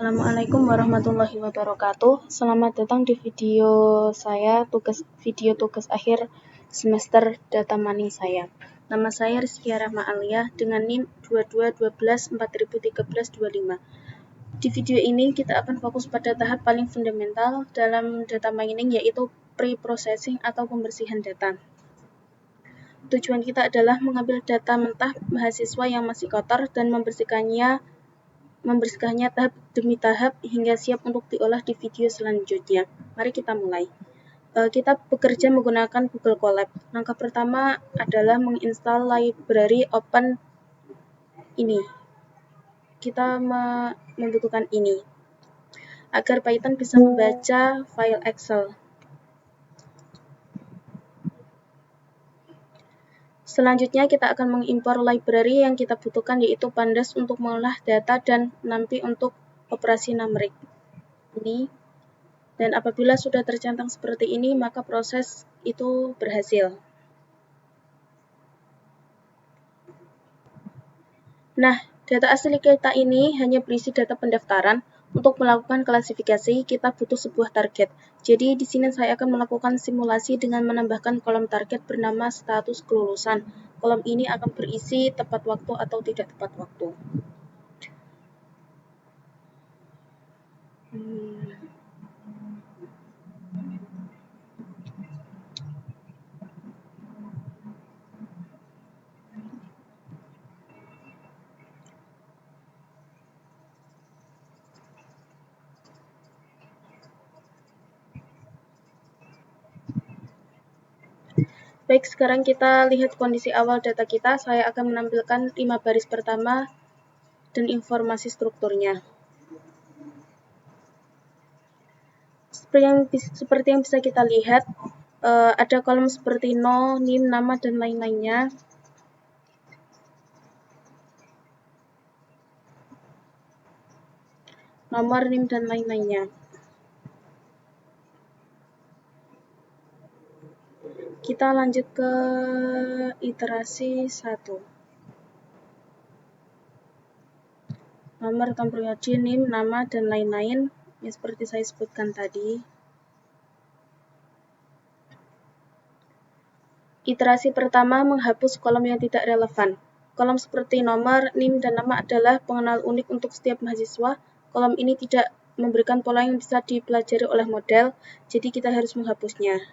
Assalamualaikum warahmatullahi wabarakatuh. Selamat datang di video saya, video tugas akhir semester data mining saya. Nama saya Rizkia Rahma Alia dengan NIM 2212401325. Di video ini kita akan fokus pada tahap paling fundamental dalam data mining, yaitu pre-processing atau pembersihan data. Tujuan kita adalah mengambil data mentah mahasiswa yang masih kotor dan membersihkannya tahap demi tahap hingga siap untuk diolah di video selanjutnya. Mari kita mulai. Kita bekerja menggunakan Google Colab. Langkah pertama adalah menginstal library open ini. Kita membutuhkan ini agar Python bisa membaca file Excel. Selanjutnya kita akan mengimpor library yang kita butuhkan, yaitu Pandas untuk mengolah data dan NumPy untuk operasi numerik. Ini. Dan apabila sudah tercentang seperti ini, maka proses itu berhasil. Nah, data asli kita ini hanya berisi data pendaftaran. Untuk melakukan klasifikasi, kita butuh sebuah target. Jadi, di sini saya akan melakukan simulasi dengan menambahkan kolom target bernama status kelulusan. Kolom ini akan berisi tepat waktu atau tidak tepat waktu. Baik, sekarang kita lihat kondisi awal data kita. Saya akan menampilkan 5 baris pertama dan informasi strukturnya. Seperti yang bisa kita lihat, ada kolom seperti no, NIM, nama, dan lain-lainnya. Nomor, NIM, dan lain-lainnya. Kita lanjut ke iterasi 1. Nomor pribadi, NIM, nama, dan lain-lain, ya seperti saya sebutkan tadi. Iterasi pertama menghapus kolom yang tidak relevan. Kolom seperti nomor, NIM, dan nama adalah pengenal unik untuk setiap mahasiswa. Kolom ini tidak memberikan pola yang bisa dipelajari oleh model, jadi kita harus menghapusnya.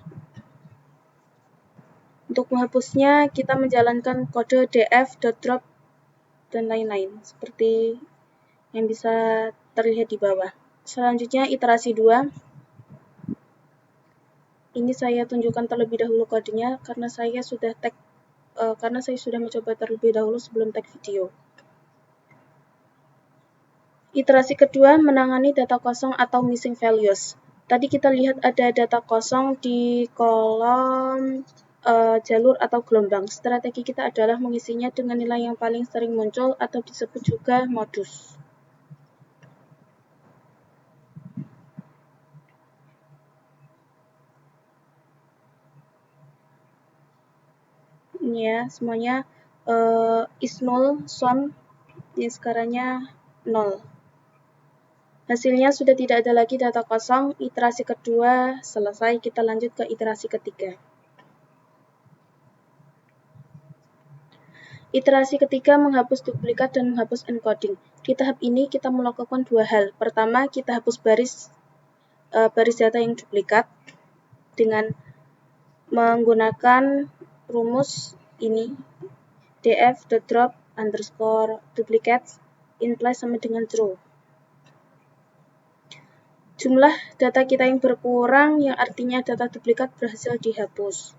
Untuk menghapusnya, kita menjalankan kode df.drop dan lain-lain, seperti yang bisa terlihat di bawah. Selanjutnya, iterasi 2. Ini saya tunjukkan terlebih dahulu kodenya karena saya sudah mencoba terlebih dahulu sebelum tag video. Iterasi kedua menangani data kosong atau missing values. Tadi kita lihat ada data kosong di kolom jalur atau gelombang. Strategi kita adalah mengisinya dengan nilai yang paling sering muncul atau disebut juga modus. Ini ya, semuanya is null, sum, ini sekarangnya 0. Hasilnya sudah tidak ada lagi data kosong. Iterasi kedua selesai, kita lanjut ke iterasi ketiga. Iterasi ketiga menghapus duplikat dan menghapus encoding. Di tahap ini kita melakukan 2 hal. Pertama, kita hapus baris data yang duplikat dengan menggunakan rumus ini, df.drop underscore duplicates in place sama dengan true. Jumlah data kita yang berkurang, yang artinya data duplikat berhasil dihapus.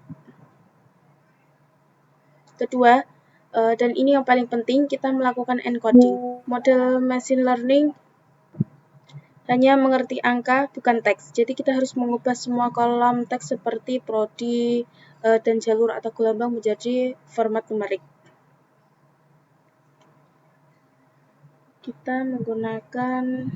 Kedua, dan ini yang paling penting, kita melakukan encoding. Model machine learning hanya mengerti angka, bukan teks. Jadi kita harus mengubah semua kolom teks seperti prodi dan jalur atau gelombang menjadi format numerik. Kita menggunakan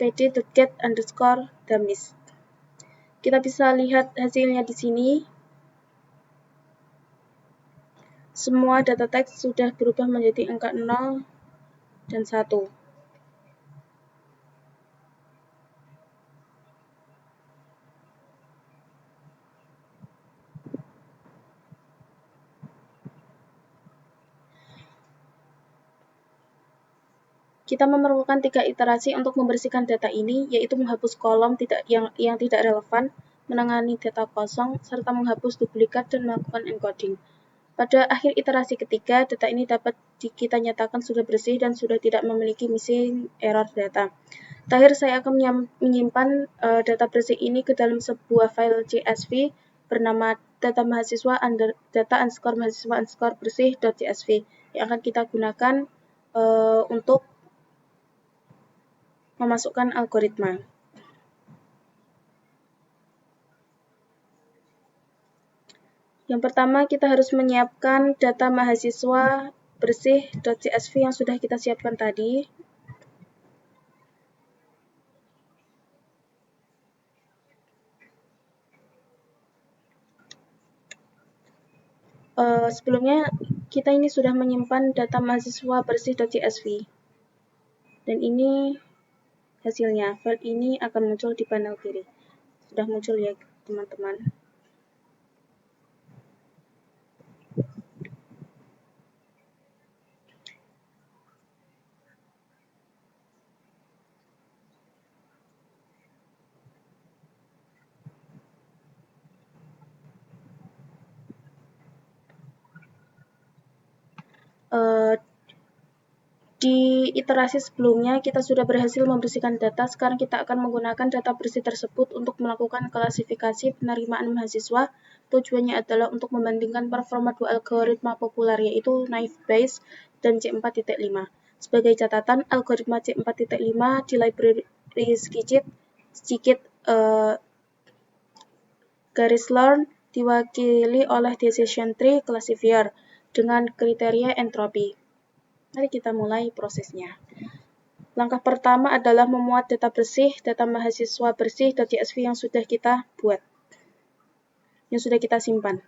pd.get_dummies. Kita bisa lihat hasilnya di sini. Semua data teks sudah berubah menjadi angka 0 dan 1. Kita memerlukan 3 iterasi untuk membersihkan data ini, yaitu menghapus kolom yang tidak relevan, menangani data kosong, serta menghapus duplikat dan melakukan encoding. Pada akhir iterasi ketiga, data ini dapat kita nyatakan sudah bersih dan sudah tidak memiliki missing error data. Terakhir, saya akan menyimpan data bersih ini ke dalam sebuah file CSV bernama data_mahasiswa_bersih.csv yang akan kita gunakan untuk memasukkan algoritma. Yang pertama, kita harus menyiapkan data mahasiswa bersih.csv yang sudah kita siapkan tadi. Sebelumnya, kita ini sudah menyimpan data mahasiswa bersih.csv. Dan ini hasilnya. File ini akan muncul di panel kiri. Sudah muncul ya, teman-teman. Di iterasi sebelumnya, kita sudah berhasil membersihkan data. Sekarang kita akan menggunakan data bersih tersebut untuk melakukan klasifikasi penerimaan mahasiswa. Tujuannya adalah untuk membandingkan performa dua algoritma populer, yaitu Naive Bayes dan C4.5. Sebagai catatan, algoritma C4.5 di library sedikit garis learn diwakili oleh decision tree classifier dengan kriteria entropi. Mari kita mulai prosesnya. Langkah pertama adalah memuat data bersih, data mahasiswa bersih.csv yang sudah kita buat, yang sudah kita simpan.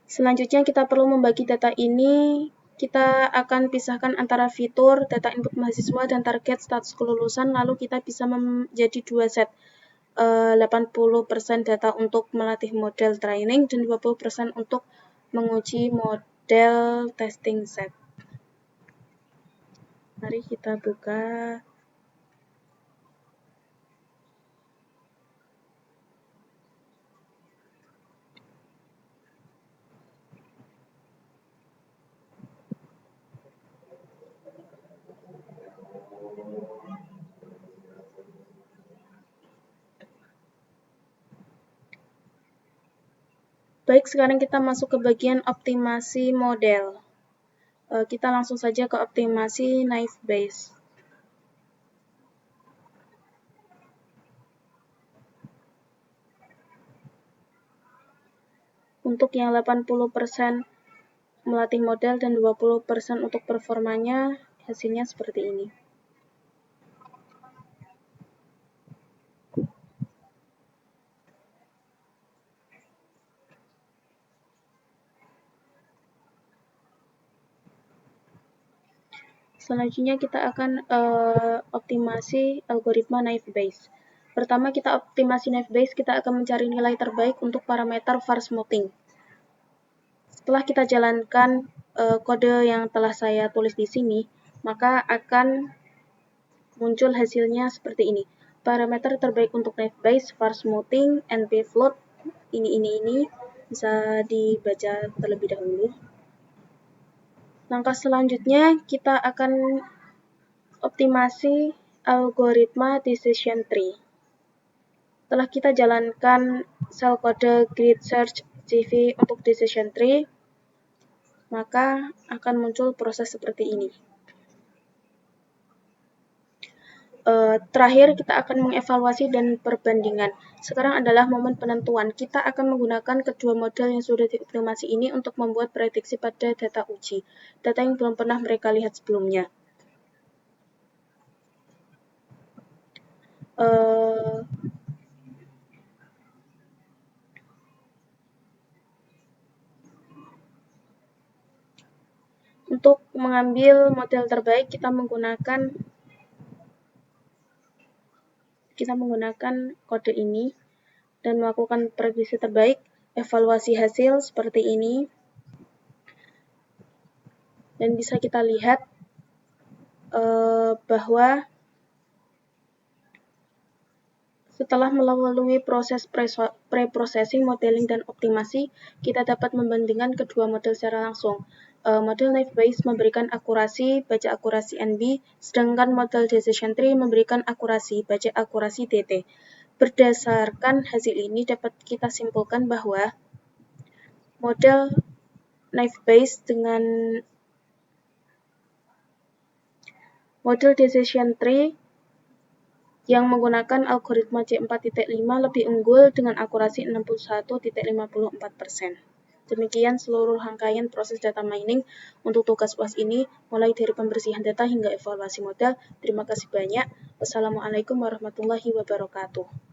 Selanjutnya kita perlu membagi data ini. Kita akan pisahkan antara fitur, data input mahasiswa, dan target status kelulusan, lalu kita bisa menjadi dua set. 80% data untuk melatih model training dan 20% untuk menguji model testing set. Mari kita buka. Baik, sekarang kita masuk ke bagian optimasi model. Kita langsung saja ke optimasi Naive Bayes. Untuk yang 80% melatih model dan 20% untuk performanya, hasilnya seperti ini. Selanjutnya kita akan optimasi algoritma Naive Bayes. Pertama kita optimasi Naive Bayes, kita akan mencari nilai terbaik untuk parameter var smoothing. Setelah kita jalankan kode yang telah saya tulis di sini, maka akan muncul hasilnya seperti ini. Parameter terbaik untuk Naive Bayes, var smoothing, NP float, ini bisa dibaca terlebih dahulu. Langkah selanjutnya kita akan optimasi algoritma decision tree. Setelah kita jalankan sel kode grid search CV untuk decision tree, maka akan muncul proses seperti ini. Terakhir, kita akan mengevaluasi dan perbandingan. Sekarang adalah momen penentuan. Kita akan menggunakan kedua model yang sudah dioptimasi ini untuk membuat prediksi pada data uji, data yang belum pernah mereka lihat sebelumnya. Untuk mengambil model terbaik, kita menggunakan kode ini dan melakukan prediksi terbaik, evaluasi hasil seperti ini. Dan bisa kita lihat bahwa setelah melalui proses pre-processing, modeling, dan optimasi, kita dapat membandingkan kedua model secara langsung. Model Naive Bayes memberikan akurasi, baca akurasi NB, sedangkan model Decision Tree memberikan akurasi, baca akurasi DT. Berdasarkan hasil ini dapat kita simpulkan bahwa model Naive Bayes dengan model Decision Tree yang menggunakan algoritma C4.5 lebih unggul dengan akurasi 61.54%. Demikian seluruh rangkaian proses data mining untuk tugas UAS ini, mulai dari pembersihan data hingga evaluasi modal. Terima kasih banyak. Wassalamualaikum warahmatullahi wabarakatuh.